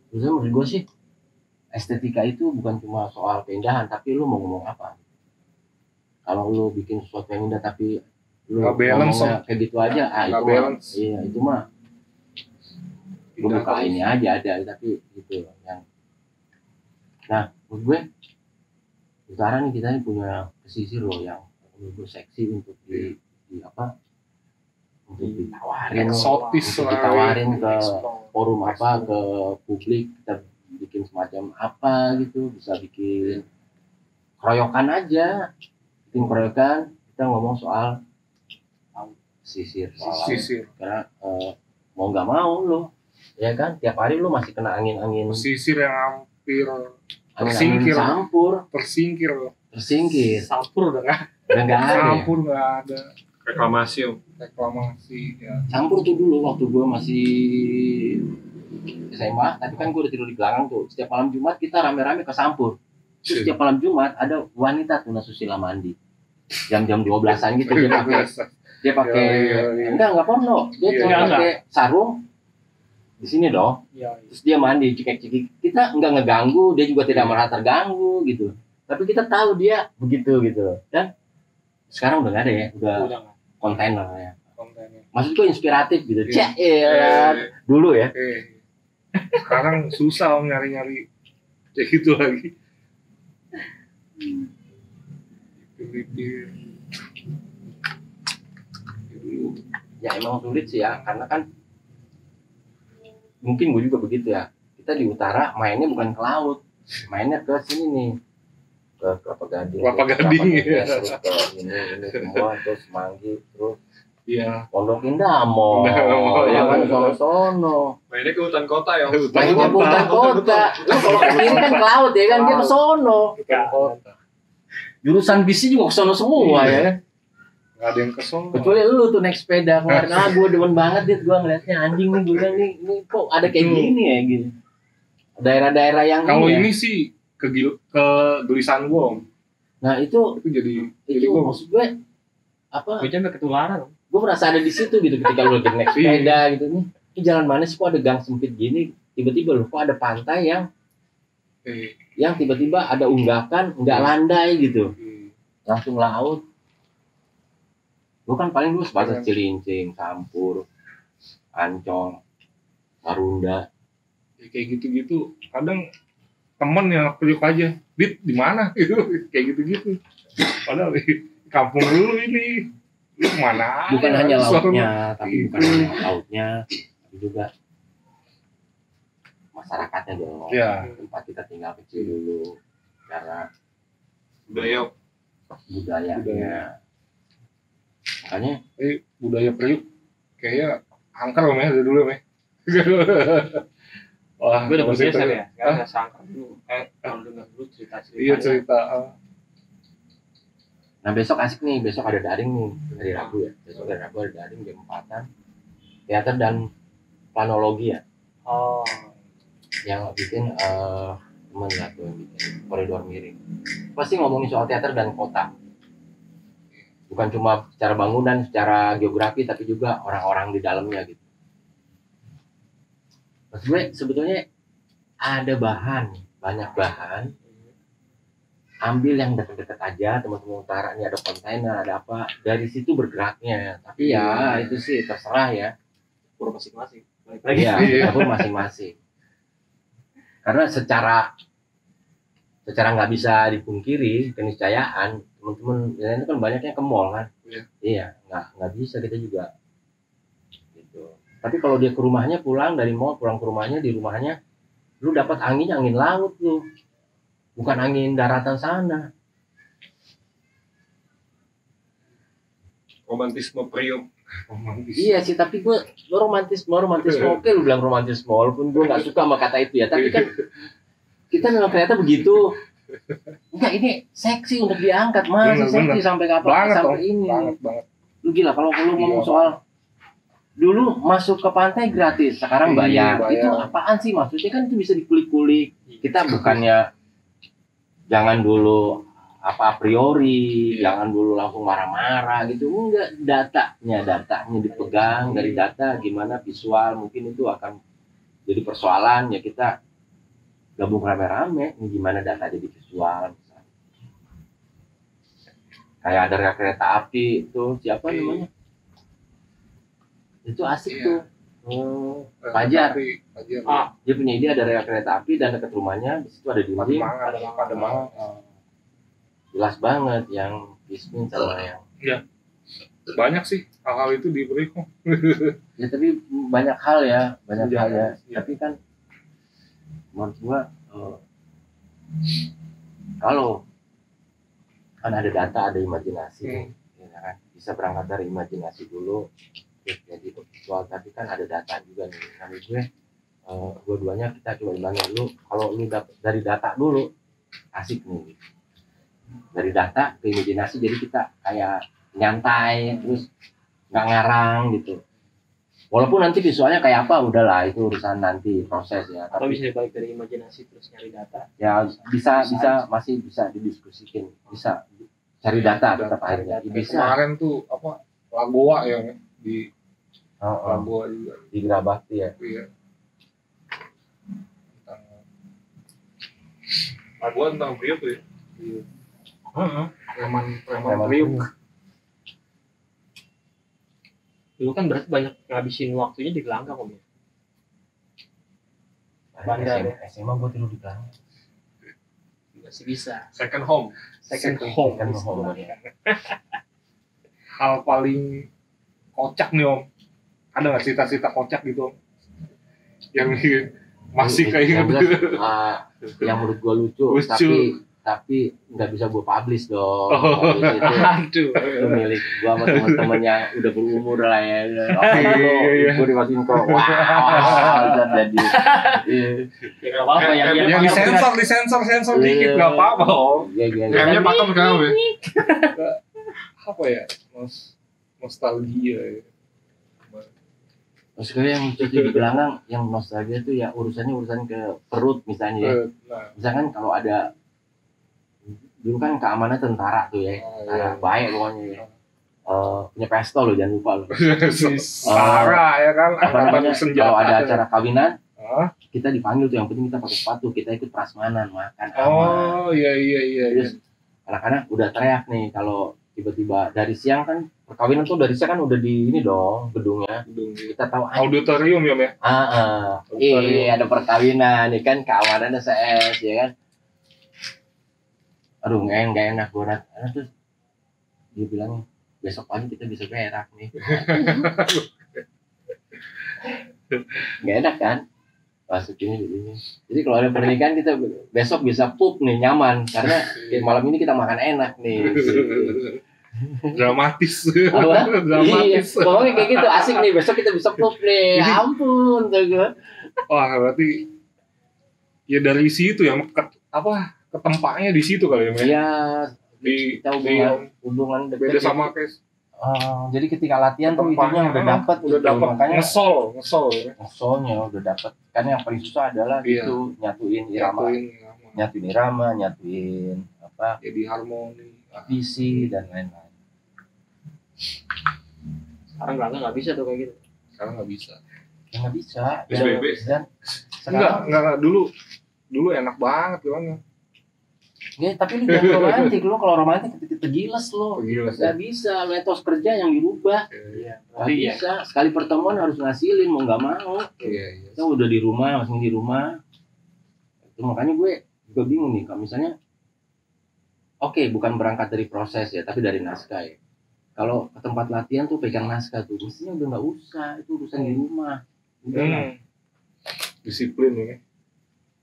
Terus menurut gue sih, estetika itu bukan cuma soal keindahan, tapi lu mau ngomong apa. Kalau lu bikin sesuatu yang indah tapi lu Nggak balance, ngomongnya kayak gitu aja, Nggak itu mah, balance. iya itu mah gue buka ini aja ada, tapi gitu yang. Nah menurut gue utara nih, kita nih punya pesisir loh yang menurut gue seksi untuk di apa, untuk ditawarin, Eksotis untuk lah. ditawarin ke Explore. forum apa, ke publik, kita bikin semacam apa gitu, bisa bikin keroyokan aja, kita ngomong soal sisir, Pesisir. karena mau nggak mau lo ya kan tiap hari lo masih kena angin Pesisir yang hampir angin tersingkir. tersingkir, Sampur udah nggak. udah nggak ada ya. Campur nggak ada. Reklamasi om. Reklamasi ya. Campur tuh dulu waktu gue masih SMA, tapi kan gue udah tidur di belakang tuh. Setiap malam Jumat kita rame-rame ke Sampur. Terus setiap malam Jumat ada wanita tunasusila mandi. Jam-jam 12-an gitu dia pakai enggak porno. Dia cuma pakai sarung di sini dong. Iya. Terus dia mandi cekik-cekik. Kita enggak ngeganggu, dia juga tidak merasa terganggu gitu. Tapi kita tahu dia begitu gitu. Dan sekarang udah nggak ada ya, udah kontainer ya. Maksud gue inspiratif gitu. Cek dulu ya. Sekarang susah nyari-nyari kayak gitu lagi. Ya emang sulit sih ya, karena kan mungkin gue juga begitu ya. Kita di utara mainnya bukan ke laut, mainnya ke sini nih, ke Kelapa Gading. Ya. Terus ke ini semua, terus Semanggi, terus Iya. Pondok Indah Mall, ya kan sono. Mainnya ke hutan kota ya. Mainnya ke hutan kota. Lu kalau ke kiri kan ke laut ya kan, dia ke sono. Jurusan bisi juga ke sono semua ya. Nggak ada yang kesel. Kecuali lu tuh naik sepeda kemarin, gue demen banget dia, gue ngeliatnya anjing nih, gue bilang nih kok ada kayak gini ya gitu. Daerah-daerah yang kalau ini sih ke Gelisaan Wong. Nah itu jadi gue maksud gue apa? Gue sampai ketularan. Gue merasa ada di situ gitu ketika lu lagi naik sepeda gitu nih. Ini jalan mana sih kok ada gang sempit gini? Tiba-tiba lu kok ada pantai yang tiba-tiba ada unggakan nggak landai gitu, langsung laut. Gue kan paling dulu sebatas Cilincing, Sampur, Ancol, Marunda. Ya, kayak gitu-gitu. Kadang temen yang kriuk aja, Dit di mana? Gitu, kayak gitu-gitu. Padahal kampung dulu ini, lu mana? Bukan hanya lautnya, tapi bukan hanya lautnya, tapi juga masyarakatnya dong. Ya. Tempat kita tinggal kecil dulu, cara budayanya. Makanya budaya kriuk kayaknya angker loh dari dulu meh. Wah, gue udah bergeser ya. Sekarang sangka dulu. Kalau dengar dulu cerita-cerita. Iya cerita. Nah besok asik nih, besok ada daring nih hari Rabu ya. Besok hari Rabu ada daring jam 4-an. Teater dan planologi ya. Oh. Yang bikin temen lah tuh yang bikin koridor miring. Pasti ngomongin soal teater dan kota. Bukan cuma secara bangunan, secara geografi, tapi juga orang-orang di dalamnya gitu. Maksud gue sebetulnya ada bahan, banyak bahan. Ambil yang dekat-dekat aja, teman-teman utara ini ada kontainer, ada apa, dari situ bergeraknya. Tapi ya itu sih terserah ya. Pura masing-masing. Iya, itu masing-masing. Karena secara nggak bisa dipungkiri keniscayaan, teman-teman itu kan banyaknya ke mall kan. Iya, nggak bisa kita juga. Gitu. Tapi kalau dia ke rumahnya pulang dari mall, pulang ke rumahnya, di rumahnya, lu dapat angin laut lu. Bukan angin daratan sana. Romantisme priok. Iya sih, tapi gue romantisme oke lu bilang romantisme, walaupun gue nggak suka sama kata itu ya. Tapi kan kita memang ternyata begitu. Enggak, ini seksi untuk diangkat, masih seksi sampai kapan? Banget, sampai ini. Banget. Lu gila kalau ngomong soal dulu masuk ke pantai gratis, sekarang bayar. Itu apaan sih maksudnya? Kan itu bisa dikulik-kulik. Kita bukannya jangan dulu a priori, jangan dulu langsung marah-marah gitu. Enggak, datanya dipegang, dari data gimana visual, mungkin itu akan jadi persoalan ya. Kita gabung rame-rame, ini gimana data jadi visual misalnya. Kayak ada rel kereta api itu siapa namanya, itu asik tuh. Fajar. Dia punya ide ada rel kereta api dan dekat rumahnya di situ ada dinding, ada jelas banget yang Bismin sama yang banyak sih hal-hal itu diberi kok. ya tapi banyak hal ya. Tapi kan menurut gua kalau kan ada data, ada imajinasi, ya kan? Bisa berangkat dari imajinasi dulu terus jadi visual, tapi kan ada data juga nih. Menurut gue dua-duanya kita coba imbangin dulu. Kalau lu dari data dulu asik nih, dari data ke imajinasi, jadi kita kayak nyantai terus nggak ngarang gitu. Walaupun nanti visualnya kayak apa udahlah itu urusan nanti proses ya. Atau Tapi bisa dibalik dari imajinasi terus nyari data. ya bisa masih bisa didiskusikan, bisa cari data tetap akhirnya. Kayak Bisa. kemarin tuh apa Lagoa ya di Oh, Lagoa juga. di Grabakti ya. Iya. Lagoa tentang Priok tuh ya. Iya. Preman Preman Priok. Dulu kan berarti banyak ngabisin waktunya di gelanggang om ya. Bandar ya. SMA gue tidur di belakang. Masih bisa. Second home. Second home. Second home. Hal paling kocak nih om. Ada nggak cerita-cerita kocak gitu om? Yang masih kayak yang, gitu. yang menurut gue lucu, Lucu. tapi nggak bisa gue publish dong. Oh. Aduh. Itu milik gue sama teman-teman yang udah berumur lah ya. Oke, Iya. gue dimasukin kok. Wow, jadi. Ya nggak apa-apa Yang disensor dikit nggak apa-apa om. Iya. Kayaknya pakem sekarang ya. Apa ya? Nostalgia ya. Terus kayak yang lucu di belakang, yang nostalgia itu ya urusan ke perut misalnya ya. Nah, Misalkan kalau ada dulu kan keamanan tentara tuh ya, iya. baik pokoknya ya. Punya pistol lo jangan lupa lo. Sarah ya kan, Apa namanya? Kalau ada acara kawinan, Hah? kita dipanggil tuh yang penting kita pakai sepatu, kita ikut prasmanan makan aman. Oh iya. Terus anak-anak udah teriak nih kalau tiba-tiba dari siang kan perkawinan tuh dari siang kan udah di ini dong gedungnya. Kita tahu Auditorium ya, Mbak? ada perkawinan nih kan keamanannya CS ya kan. Aduh nggak enak gue terus dia bilang besok pagi kita bisa berak nih. Nggak enak kan masuk ini. Jadi kalau ada pernikahan kita besok bisa pup nih nyaman karena malam ini kita makan enak nih. Dramatis. Apa? Iya, pokoknya kayak gitu asik nih besok kita bisa pup nih. Ampun tuh gue. Wah berarti ya dari situ ya ketempatnya di situ kali ya, Mbak? Iya, Di kita hubungan dekat. beda sama kayak Jadi ketika latihan tuh itunya udah dapet, udah gitu. dapet Makanya ngesol ya. soalnya udah dapet. Kan yang paling susah adalah Iya. gitu nyatuin irama, nyatuin apa jadi harmoni. visi dan lain-lain. Sekarang nggak bisa tuh kayak gitu. Sekarang nggak bisa. Ya, nggak bisa. PSBB. Dan sekarang Enggak dulu enak banget gimana? ya, tapi lu jangan romantis. Lu kalau romantis tergiles lu. Gila Nggak bisa, lu etos kerja yang dirubah. Iya. Nggak bisa. Sekali pertemuan harus ngasilin mau nggak mau. Iya. Kita udah di rumah, masing di rumah. Itu makanya gue juga bingung nih kalau misalnya oke, bukan berangkat dari proses ya, tapi dari naskah ya. Kalau ke tempat latihan tuh pegang naskah tuh, mestinya udah nggak usah, itu urusan di rumah. Udah lah. Disiplin ya.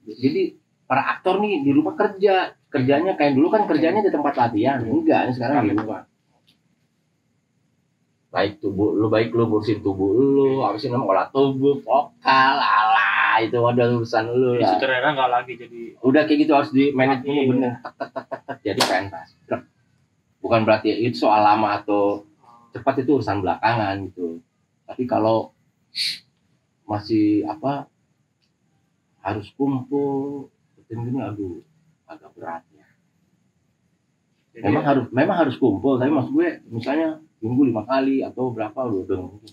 Jadi para aktor nih di rumah kerjanya kayak dulu kan kerjanya di tempat latihan, enggak, ini sekarang di rumah. Baik lu ngurusin tubuh lu, apa sih namanya olah tubuh, vokal, itu ada urusan lu Jadi lah. sutradara nggak lagi jadi Udah kayak gitu harus di manage dulu bener, tek, jadi pentas. Bukan berarti itu soal lama atau cepat, itu urusan belakangan gitu. Tapi kalau masih harus kumpul gini, aduh agak berat ya. Memang harus kumpul, tapi maksud gue misalnya minggu 5 kali atau berapa udah mungkin.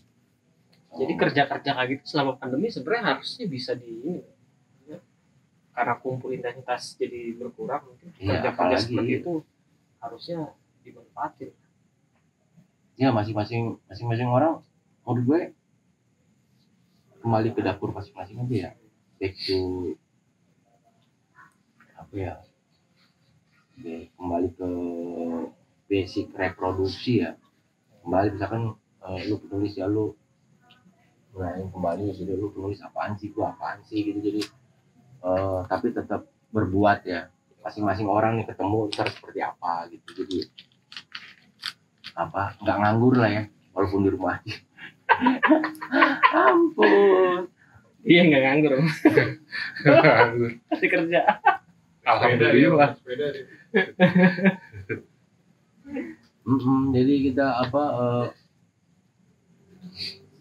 Jadi kerja kayak gitu selama pandemi sebenarnya harusnya bisa ini ya. Karena kumpul intensitas jadi berkurang mungkin Iya, kerja apalagi seperti itu harusnya dimanfaatin. Ya masing-masing orang menurut gue kembali ke dapur masing-masing aja ya. Back to kembali ke basic reproduksi ya. Kembali misalkan lu penulis ya lu mulai kembali jadi lu penulis apaan sih gitu, jadi tapi tetap berbuat ya, masing-masing orang nih ketemu ntar seperti apa gitu, jadi nggak nganggur lah ya walaupun di rumah aja. Ampun. Iya nggak nganggur. Masih kerja. Alhamdulillah. Beda deh. Jadi kita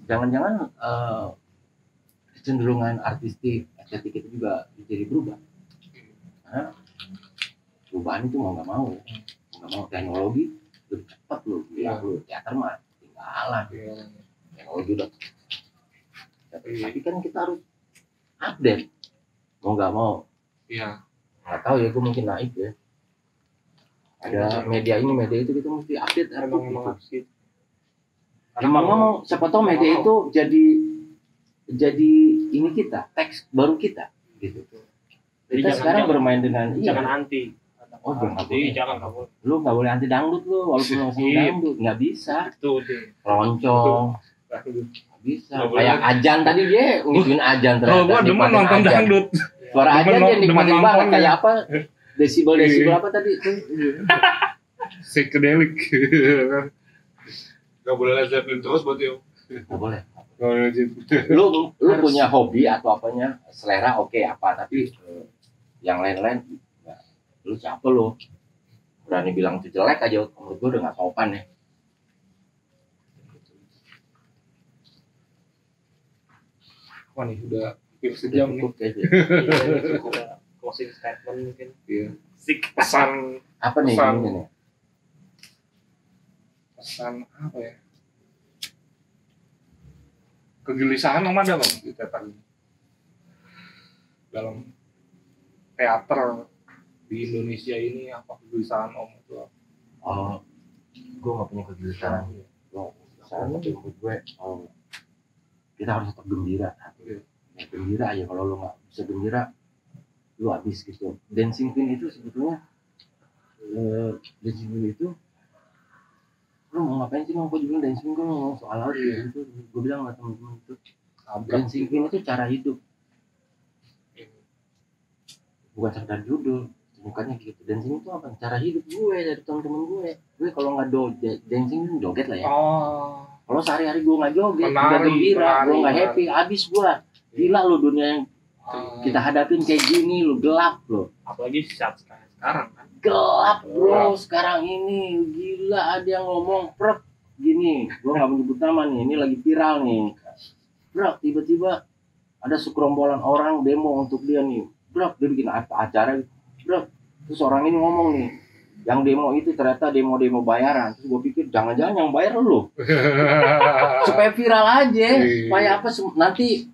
jangan-jangan kecenderungan artistik estetik itu juga jadi berubah. Karena perubahan itu mau nggak mau teknologi lebih cepat loh. Ya lu teater mah tinggalan. Teknologi udah. Tapi kan kita harus update. Mau nggak mau. Iya. Nggak tahu ya, gue mungkin naik ya. Ada media ini media itu kita mesti update. Emang update. Emang mau siapa tahu media itu jadi ini kita teks baru kita gitu. Jadi Kita sekarang bermain dengan jangan anti. Oh, jangan anti, jangan kamu. Lu nggak boleh anti dangdut lu, walaupun lu masih dangdut nggak bisa. Itu deh. Roncong nggak bisa. Nggak boleh. Kayak Ajan tadi dia ngikutin Ajan ternyata. Oh, gua demen nikmatin nonton Ajan. dangdut. Suara Ajan dia nikmatin demen banget nonton. kayak apa? Desibel apa tadi? Psychedelic. Nggak boleh Led Zeppelin terus buat Yo. Nggak boleh. Oh, Lu punya hobi atau apanya selera oke apa, tapi yang lain-lain ya, lu siapa lu berani bilang itu jelek aja, menurut gue udah nggak sopan ya. Wah nih udah hampir sejam nih. Cukup kayaknya. Closing statement mungkin. Iya. Sik. Pesan Apa nih Pesan. ini nih? pesan apa ya? Kegelisahan Om ada nggak di teater ini? Dalam teater di Indonesia ini apa kegelisahan Om itu? Oh, gue nggak punya kegelisahan. Gue tapi menurut gue kita harus tetap gembira. Ya, gembira aja. Kalau lu nggak bisa gembira, lu habis gitu. Dancing Queen itu sebetulnya Dancing Queen itu lu mau ngapain sih? Mau gue bilang Dancing Queen, gue ngomong soal laut gitu. Gue bilang sama temen-temen itu Dancing Queen itu cara hidup, bukan sekedar judul. Bukannya gitu. Dancing itu apa? Cara hidup gue dari teman-teman gue. Gue kalau nggak dancing joget lah ya. Oh, Kalau sehari-hari gue nggak joget, Menari, nggak gembira, gue menari, nggak happy, habis gue. Gila lu dunia yang kita hadapin kayak gini, lu gelap lo. Apalagi saat sekarang kan. Gelap bro, sekarang ini gila, ada yang ngomong prep gini. Gue nggak menyebut nama nih, ini lagi viral nih. Bro, tiba-tiba ada sekerombolan orang demo untuk dia nih. Bro, dia bikin acara. Bro, terus orang ini ngomong nih, yang demo itu ternyata demo-demo bayaran. Terus gue pikir jangan-jangan yang bayar lu. Supaya viral aja, supaya apa nanti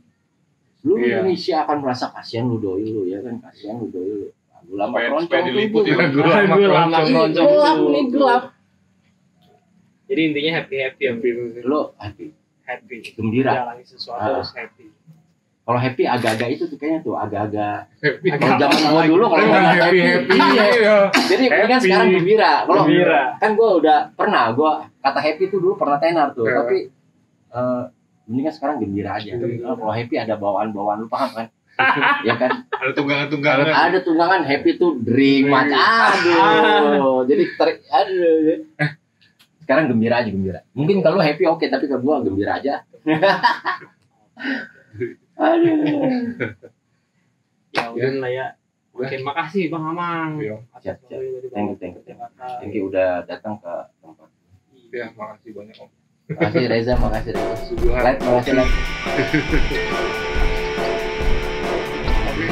lu Indonesia akan merasa kasihan lu doi lu ya kan, kasihan lu doi lu. Lagu lama Supaya diliput ya. Lagu lama gelap nih gelap. Jadi intinya happy ya. Lu happy, Gembira. gembira. Jalani sesuatu harus happy. Kalau happy agak-agak itu tuh kayaknya tuh agak-agak. Happy. Kalau zaman gua dulu kalau nggak happy, iya. Jadi mendingan Happy. sekarang gembira. Kalau Gembira. kan gua udah pernah, gua kata happy tuh dulu pernah tenar tuh, Ya. tapi mendingan sekarang gembira aja. Kalau happy ada bawaan-bawaan, lu paham kan? Ya kan? Ada tunggangan-tunggangan. Ada tunggangan happy tuh drink match. Aduh. Jadi aduh. Sekarang gembira aja gembira. Mungkin kalau happy oke, tapi kalau gua gembira aja. Aduh. Ya udah lah ya. Oke, makasih Bang Amang. Iya. Siap, siap. Dari Thank you. Jakarta. Thank you udah datang ke tempat. Ya, makasih banyak Om. Makasih Reza, makasih Reza. Suguhan. Like, makasih like. Tapi